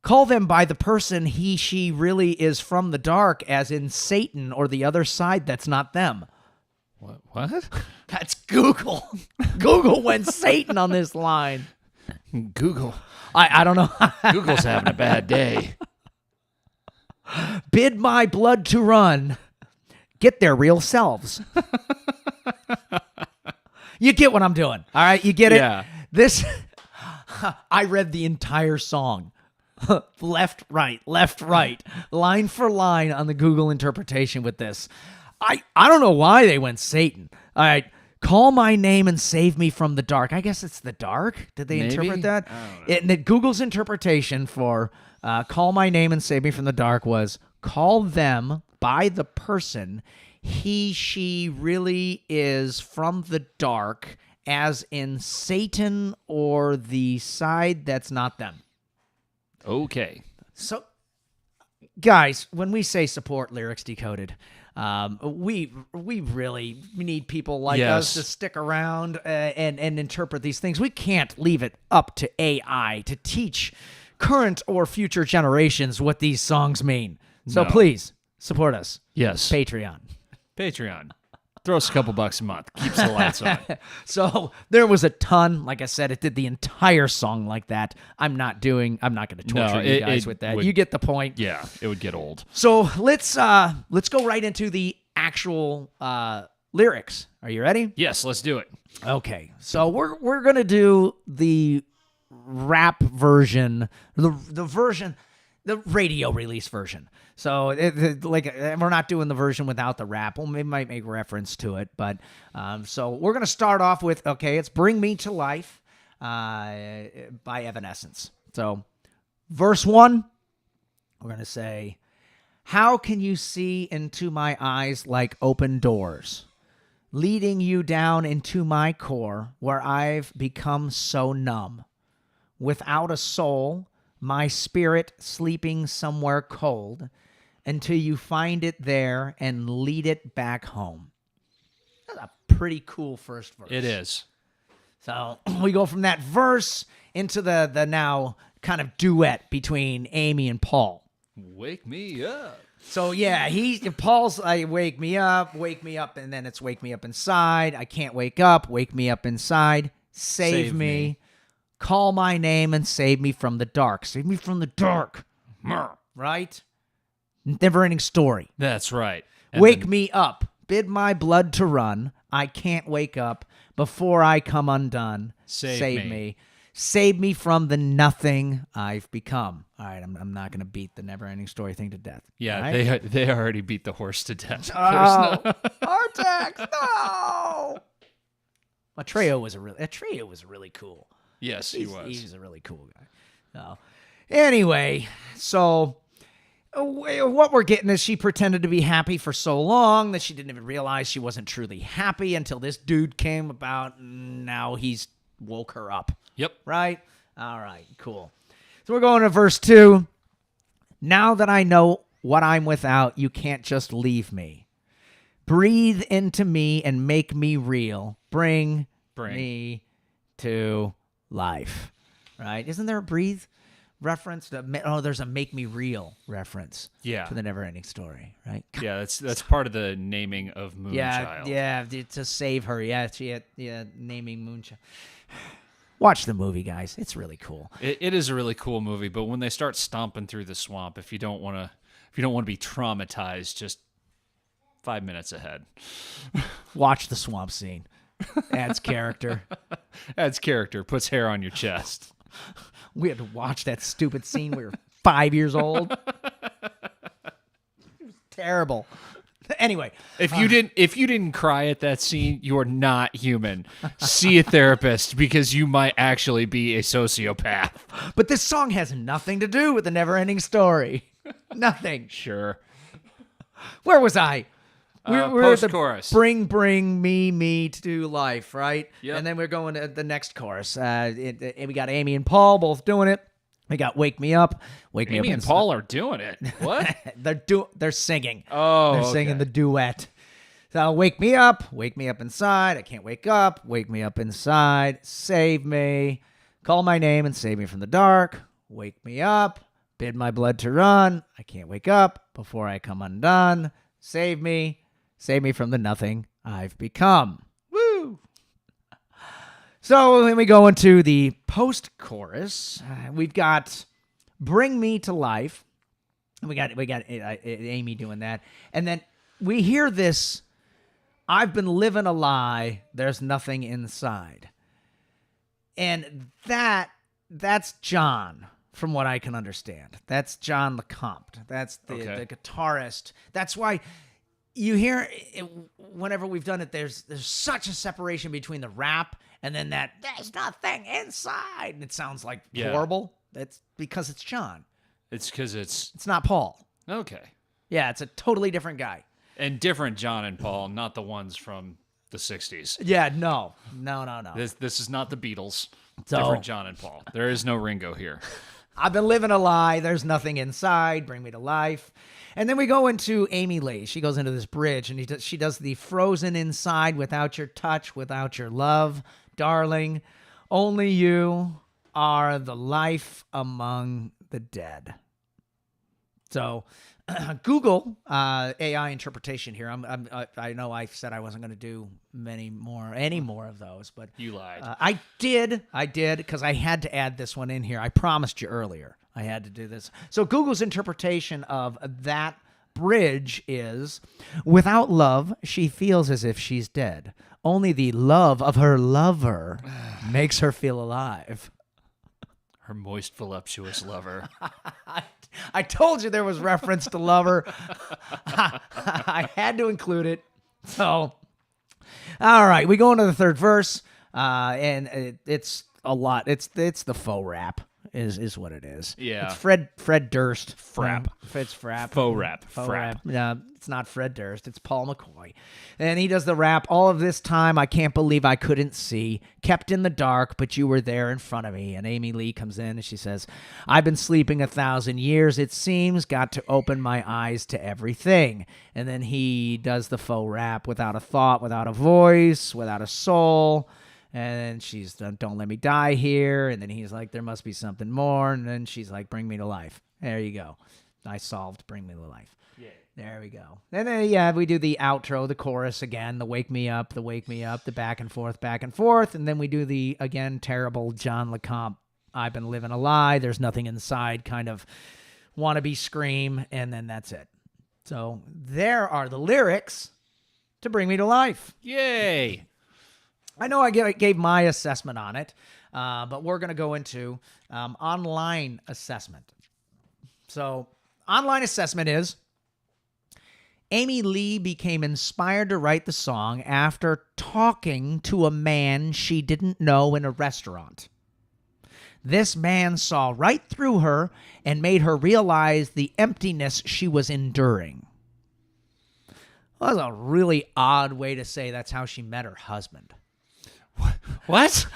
Call them by the person he/she really is from the dark, as in Satan or the other side that's not them. What? That's Google. Google went Satan on this line. Google. I don't know. Google's having a bad day. Bid my blood to run. Get their real selves. You get what I'm doing. All right, you get it? Yeah. This, I read the entire song. left, right, line for line on the Google interpretation with this. I don't know why they went Satan. All right, call my name and save me from the dark. I guess it's the dark. Did they interpret that? Google's interpretation for call my name and save me from the dark was call them by the person he, she really is from the dark, as in Satan or the side that's not them. Okay. So, guys, when we say support Lyrics Decoded, we really need people like us to stick around and interpret these things. We can't leave it up to AI to teach current or future generations what these songs mean. So please support us. Yes. Patreon. Throw us a couple bucks a month. Keeps the lights on. So there was a ton. Like I said, it did the entire song like that. I'm not going to torture you guys with that. You get the point. Yeah, it would get old. So let's go right into the actual lyrics. Are you ready? Yes, let's do it. Okay. So we're gonna do the rap version, the radio release version. So, we're not doing the version without the rap. Well, we might make reference to it, but so we're going to start off with, it's Bring Me to Life by Evanescence. So, verse 1, we're going to say, how can you see into my eyes like open doors, leading you down into my core where I've become so numb, without a soul, my spirit sleeping somewhere cold, until you find it there and lead it back home. That's a pretty cool first verse. It is. So we go from that verse into the now kind of duet between Amy and Paul. Wake me up. So yeah, Paul's like, wake me up, and then it's wake me up inside. I can't wake up inside. Save me. Call my name and save me from the dark. Save me from the dark. Right? Never-ending story. That's right. Wake me up. Bid my blood to run. I can't wake up before I come undone. Save me. Save me from the nothing I've become. All right, I'm not going to beat the never-ending story thing to death. Yeah, right? they already beat the horse to death. Oh, Artax, no! Atreyu was really cool. Yes, he was. He's a really cool guy. So, anyway, so what we're getting is she pretended to be happy for so long that she didn't even realize she wasn't truly happy until this dude came about, and now he's woke her up. Yep. Right? All right, cool. So we're going to verse 2. Now that I know what I'm without, you can't just leave me. Breathe into me and make me real. Bring me to life. Right? Isn't there a breathe reference? There's a make me real reference. Yeah. To the never-ending story, right? Yeah, that's part of the naming of Moonchild. Yeah, to save her. Yeah, naming Moonchild. Watch the movie, guys. It's really cool. It is a really cool movie, but when they start stomping through the swamp, if you don't want to be traumatized, just 5 minutes ahead. Watch the swamp scene. Adds character. Adds character. Puts hair on your chest. We had to watch that stupid scene. We were 5 years old. It was terrible. Anyway, if you didn't cry at that scene, you are not human. See a therapist, because you might actually be a sociopath. But this song has nothing to do with the never-ending story. Nothing. Sure. Where was I? We're post-chorus. Bring me to life, right? Yep. And then we're going to the next chorus. We got Amy and Paul both doing it. We got Wake Me Up. Amy and Paul are doing it. What? They're singing. Oh, they're singing the duet. So wake me up inside. I can't wake up. Wake me up inside. Save me. Call my name and save me from the dark. Wake me up. Bid my blood to run. I can't wake up before I come undone. Save me. Save me from the nothing I've become. Woo! So then we go into the post-chorus. We've got "Bring Me to Life." We got Amy doing that, and then we hear this. "I've been living a lie. There's nothing inside," and that's John, from what I can understand. That's John LeCompte. That's the guitarist. That's why you hear it, whenever we've done it, there's such a separation between the rap and then that "there's nothing inside." And it sounds like horrible. That's because it's John. It's because it's not Paul. Okay. Yeah, it's a totally different guy. And different John and Paul, not the ones from the 60s. Yeah, no. This is not the Beatles. So, different John and Paul. There is no Ringo here. "I've been living a lie. There's nothing inside. Bring me to life." And then we go into Amy Lee. She goes into this bridge, and she does the "Frozen inside, without your touch, without your love, darling. Only you are the life among the dead." So Google AI interpretation here. I know I said I wasn't going to do any more of those, but you lied. I did because I had to add this one in here. I promised you earlier I had to do this. So Google's interpretation of that bridge is, "Without love, she feels as if she's dead. Only the love of her lover makes her feel alive." Her moist, voluptuous lover. I told you there was reference to lover. I had to include it. So, all right, we go into the third verse, and it's a lot. It's the faux rap is what it is. Yeah. It's Fred Durst. Frap. It's Frap. Faux rap. Faux Frap. rap. No, it's not Fred Durst. It's Paul McCoy. And he does the rap. "All of this time, I can't believe I couldn't see. Kept in the dark, but you were there in front of me." And Amy Lee comes in and she says, "I've been sleeping 1,000 years, it seems. Got to open my eyes to everything." And then he does the faux rap, "Without a thought, without a voice, without a soul." And then she's done, "Don't let me die here." And then he's like, "There must be something more." And then she's like, "Bring me to life." There you go. I solved "Bring me to life." Yeah. There we go. And then, we do the outro, the chorus again, the "wake me up," the back and forth. And then we do the, again, terrible John LeCompte, "I've been living a lie. There's nothing inside," kind of wannabe scream. And then that's it. So there are the lyrics to "Bring Me to Life." Yay. I know I gave my assessment on it, but we're going to go into online assessment. So online assessment is, Amy Lee became inspired to write the song after talking to a man she didn't know in a restaurant. This man saw right through her and made her realize the emptiness she was enduring. Well, that's a really odd way to say that's how she met her husband. What?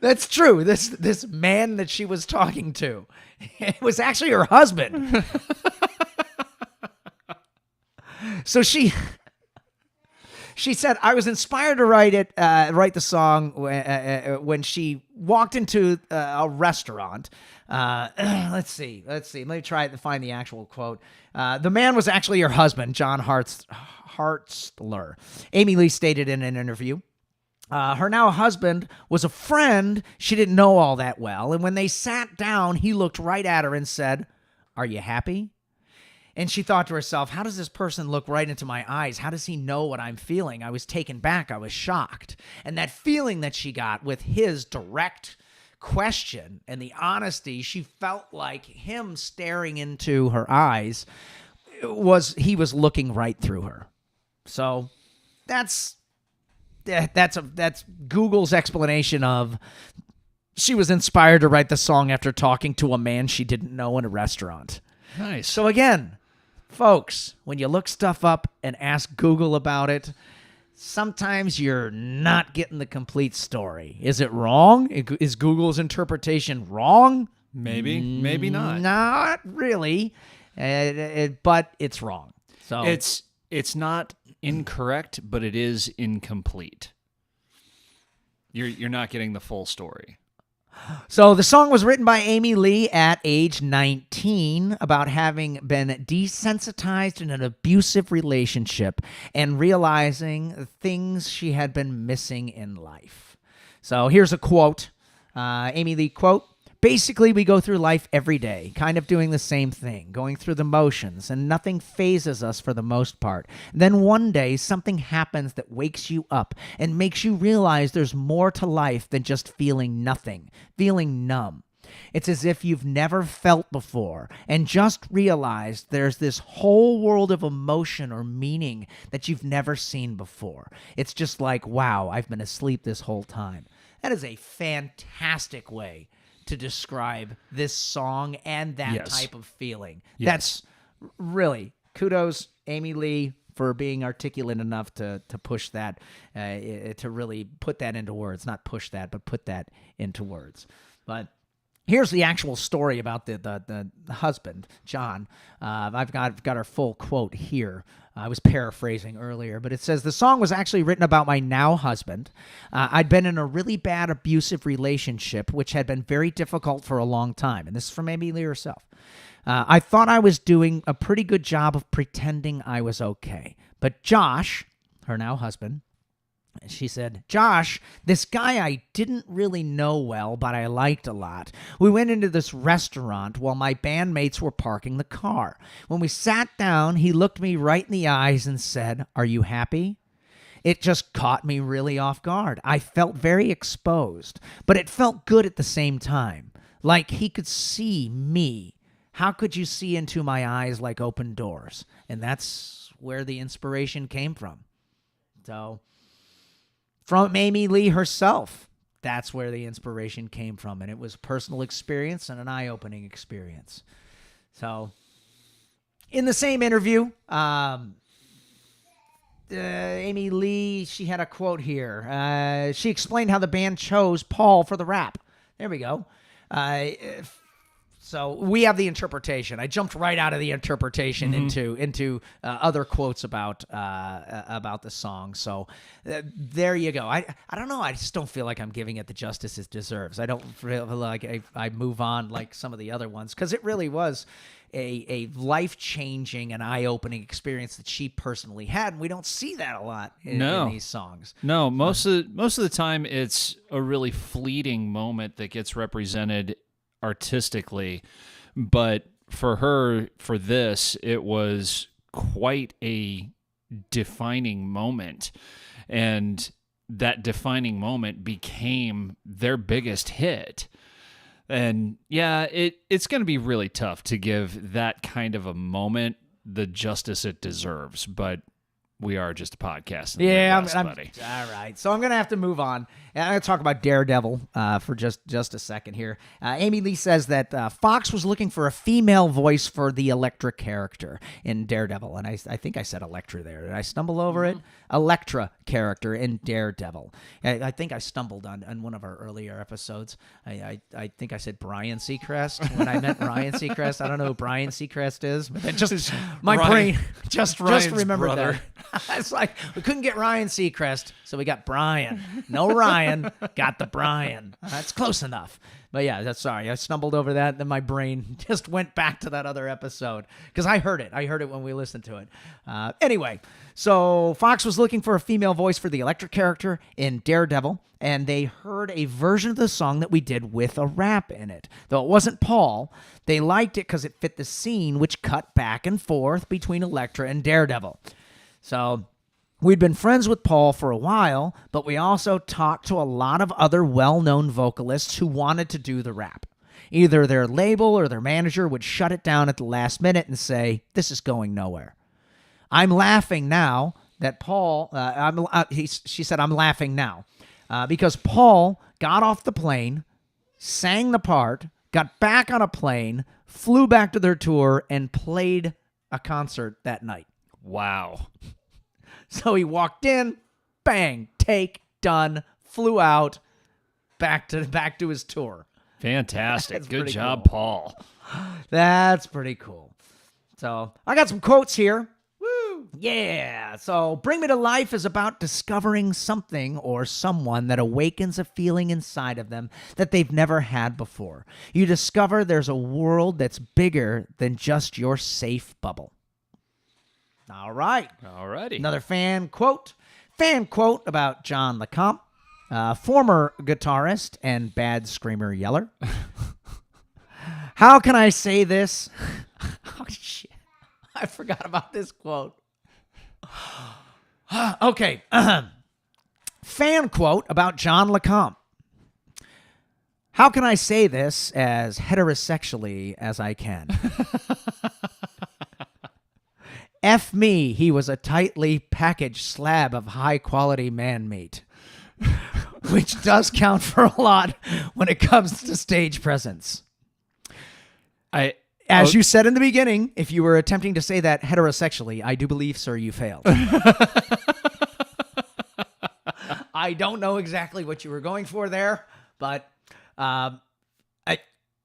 That's true. This man that she was talking to, it was actually her husband. So she said, "I was inspired to write the song when she walked into a restaurant." Let's see. Let me try to find the actual quote. The man was actually her husband, John Hartzler. Amy Lee stated in an interview, her now husband was a friend she didn't know all that well, and when they sat down, he looked right at her and said, "Are you happy?" And she thought to herself, how does this person look right into my eyes? How does he know what I'm feeling? I was taken back. I was shocked. And that feeling that she got with his direct question and the honesty, she felt like him staring into her eyes he was looking right through her. So that's Google's explanation of she was inspired to write the song after talking to a man she didn't know in a restaurant. Nice. So again, folks, when you look stuff up and ask Google about it, sometimes you're not getting the complete story. Is it wrong? Is Google's interpretation wrong? Maybe not. Not really, but it's wrong. So it's not incorrect, but it is incomplete. You're not getting the full story. So the song was written by Amy Lee at age 19 about having been desensitized in an abusive relationship and realizing things she had been missing in life. So here's a quote. Amy Lee quote, "Basically, we go through life every day, kind of doing the same thing, going through the motions, and nothing phases us for the most part. Then one day, something happens that wakes you up and makes you realize there's more to life than just feeling nothing, feeling numb. It's as if you've never felt before and just realized there's this whole world of emotion or meaning that you've never seen before. It's just like, wow, I've been asleep this whole time." That is a fantastic way to describe this song and that type of feeling. Yes. That's really kudos, Amy Lee, for being articulate enough to push that, to really put that into words. Not push that, but put that into words. But here's the actual story about the husband, John. I've got our full quote here. I was paraphrasing earlier, but it says, "The song was actually written about my now husband. I'd been in a really bad abusive relationship, which had been very difficult for a long time." And this is from Amy Lee herself. "I thought I was doing a pretty good job of pretending I was okay. But Josh," her now husband, she said, "Josh, this guy I didn't really know well, but I liked a lot. We went into this restaurant while my bandmates were parking the car. When we sat down, he looked me right in the eyes and said, 'Are you happy?' It just caught me really off guard. I felt very exposed, but it felt good at the same time. Like he could see me. How could you see into my eyes like open doors?" And that's where the inspiration came from. So, from Amy Lee herself, that's where the inspiration came from. And it was personal experience and an eye-opening experience. So, in the same interview, Amy Lee, she had a quote here. She explained how the band chose Paul for the rap. There we go. So we have the interpretation. I jumped right out of the interpretation into other quotes about the song. So there you go. I don't know. I just don't feel like I'm giving it the justice it deserves. I don't feel like I move on like some of the other ones, because it really was a life-changing and eye-opening experience that she personally had, and we don't see that a lot in these songs. No, most of the time it's a really fleeting moment that gets represented artistically, but for her, for this, it was quite a defining moment, and that defining moment became their biggest hit. And yeah, it's going to be really tough to give that kind of a moment the justice it deserves, but we are just a podcast. Buddy. All right. So I'm going to have to move on. I'm going to talk about Daredevil for just a second here. Amy Lee says that Fox was looking for a female voice for the Elektra character in Daredevil. And I think I said Elektra there. Did I stumble over it? Elektra character in Daredevil. I think I stumbled on one of our earlier episodes. I think I said Brian Seacrest when I meant Ryan Seacrest. I don't know who Brian Seacrest is, but then just my brain just remembered brother. that. It's like we couldn't get Ryan Seacrest, so we got Brian. No Ryan, got the Brian. That's close enough. But yeah, sorry. I stumbled over that, then my brain just went back to that other episode because I heard it. I heard it when we listened to it. Anyway, so Fox was looking for a female voice for the Elektra character in Daredevil, and they heard a version of the song that we did with a rap in it. Though it wasn't Paul, they liked it because it fit the scene, which cut back and forth between Elektra and Daredevil. So we'd been friends with Paul for a while, but we also talked to a lot of other well-known vocalists who wanted to do the rap. Either their label or their manager would shut it down at the last minute and say, "This is going nowhere." I'm laughing now that Paul, she said, "I'm laughing now because Paul got off the plane, sang the part, got back on a plane, flew back to their tour, and played a concert that night." Wow. So he walked in, bang, take, done, flew out, back to his tour. Fantastic. Good job, cool. Paul. That's pretty cool. So I got some quotes here. Woo! Yeah. So Bring Me to Life is about discovering something or someone that awakens a feeling inside of them that they've never had before. You discover there's a world that's bigger than just your safe bubble. All right. Alrighty. Another fan quote. Fan quote about John LeComp, former guitarist and bad screamer yeller. How can I say this? Oh, shit. I forgot about this quote. Okay. Fan quote about John LeComp. How can I say this as heterosexually as I can? F me, he was a tightly packaged slab of high-quality man meat, which does count for a lot when it comes to stage presence. As you said in the beginning, if you were attempting to say that heterosexually, I do believe, sir, you failed. I don't know exactly what you were going for there, but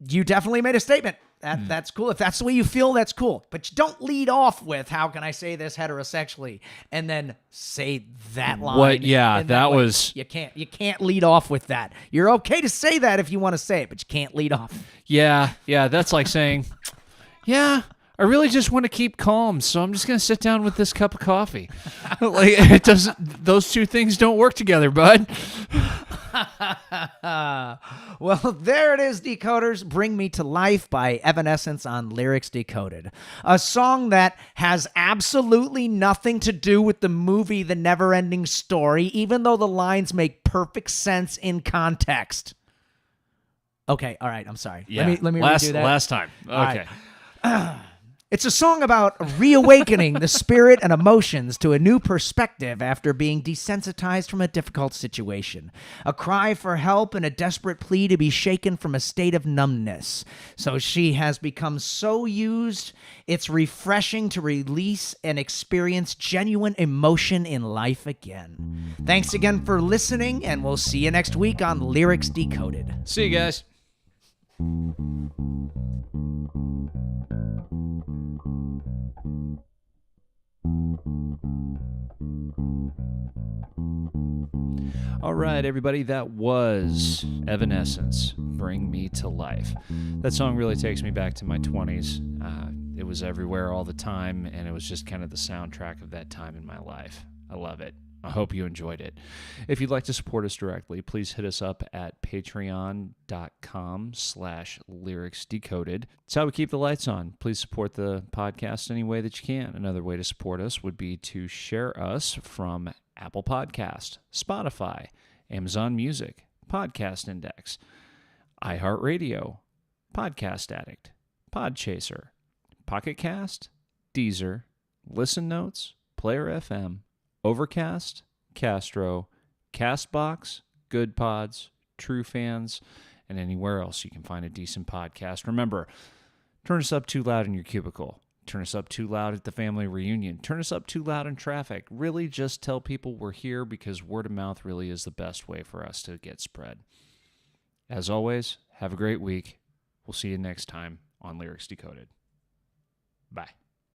you definitely made a statement. That's cool. If that's the way you feel, that's cool. But you don't lead off with, how can I say this heterosexually, and then say that line. What? Yeah, that was... You can't lead off with that. You're okay to say that if you want to say it, but you can't lead off. Yeah, that's like saying, yeah, I really just want to keep calm, so I'm just going to sit down with this cup of coffee. Like, it doesn't... Those two things don't work together, bud. Well, there it is, Decoders. Bring Me to Life by Evanescence on Lyrics Decoded. A song that has absolutely nothing to do with the movie The Never-Ending Story, even though the lines make perfect sense in context. Okay, all right, I'm sorry. Yeah. Let me redo that. Last time. Okay. It's a song about reawakening the spirit and emotions to a new perspective after being desensitized from a difficult situation. A cry for help and a desperate plea to be shaken from a state of numbness. So she has become so used, it's refreshing to release and experience genuine emotion in life again. Thanks again for listening, and we'll see you next week on Lyrics Decoded. See you guys. All right, everybody, that was Evanescence, Bring Me to Life. That song really takes me back to my 20s. It was everywhere all the time, and it was just kind of the soundtrack of that time in my life. I love it. I hope you enjoyed it. If you'd like to support us directly, please hit us up at patreon.com/lyricsdecoded. It's how we keep the lights on. Please support the podcast any way that you can. Another way to support us would be to share us from Apple Podcast, Spotify, Amazon Music, Podcast Index, iHeartRadio, Podcast Addict, Podchaser, Pocket Cast, Deezer, Listen Notes, Player FM, Overcast, Castro, Castbox, Good Pods, True Fans, and anywhere else you can find a decent podcast. Remember, turn us up too loud in your cubicle. Turn us up too loud at the family reunion. Turn us up too loud in traffic. Really just tell people we're here, because word of mouth really is the best way for us to get spread. As always, have a great week. We'll see you next time on Lyrics Decoded. Bye.